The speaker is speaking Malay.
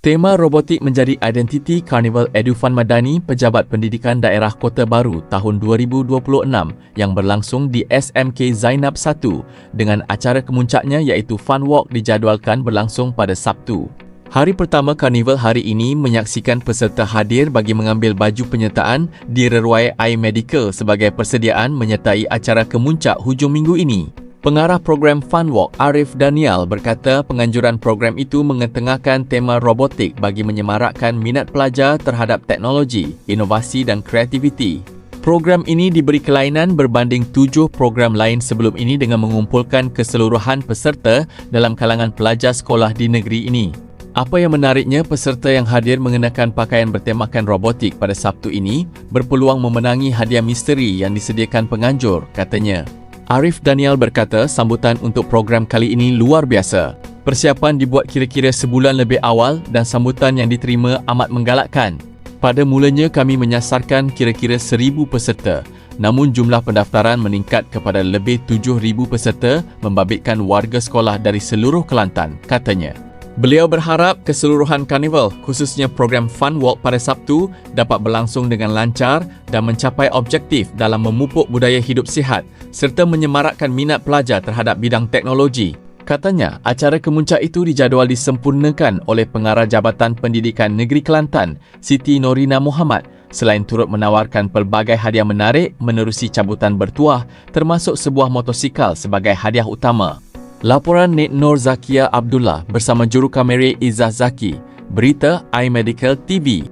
Tema robotik menjadi identiti Karnival Edufan Madani Pejabat Pendidikan Daerah Kota Baru tahun 2026 yang berlangsung di SMK Zainab 1 dengan acara kemuncaknya iaitu Fun Walk dijadualkan berlangsung pada Sabtu. Hari pertama Karnival hari ini menyaksikan peserta hadir bagi mengambil baju penyertaan di Reruai Air Medical sebagai persediaan menyertai acara kemuncak hujung minggu ini. Pengarah program Fun Walk, Arif Danial berkata penganjuran program itu mengetengahkan tema robotik bagi menyemarakkan minat pelajar terhadap teknologi, inovasi dan kreativiti. Program ini diberi kelainan berbanding 7 program lain sebelum ini dengan mengumpulkan keseluruhan peserta dalam kalangan pelajar sekolah di negeri ini. Apa yang menariknya, peserta yang hadir mengenakan pakaian bertemakan robotik pada Sabtu ini berpeluang memenangi hadiah misteri yang disediakan penganjur, katanya. Arif Danial berkata sambutan untuk program kali ini luar biasa. Persiapan dibuat kira-kira sebulan lebih awal dan sambutan yang diterima amat menggalakkan. Pada mulanya kami menyasarkan kira-kira 1,000 peserta. Namun jumlah pendaftaran meningkat kepada lebih 7,000 peserta membabitkan warga sekolah dari seluruh Kelantan, katanya. Beliau berharap keseluruhan karnival, khususnya program Fun Walk pada Sabtu, dapat berlangsung dengan lancar dan mencapai objektif dalam memupuk budaya hidup sihat serta menyemarakkan minat pelajar terhadap bidang teknologi. Katanya, acara kemuncak itu dijadual disempurnakan oleh Pengarah Jabatan Pendidikan Negeri Kelantan, Siti Norina Muhammad, selain turut menawarkan pelbagai hadiah menarik menerusi cabutan bertuah termasuk sebuah motosikal sebagai hadiah utama. Laporan Nek Nur Zakia Abdullah bersama juru kamera Izzah Zaki. Berita iMedical TV.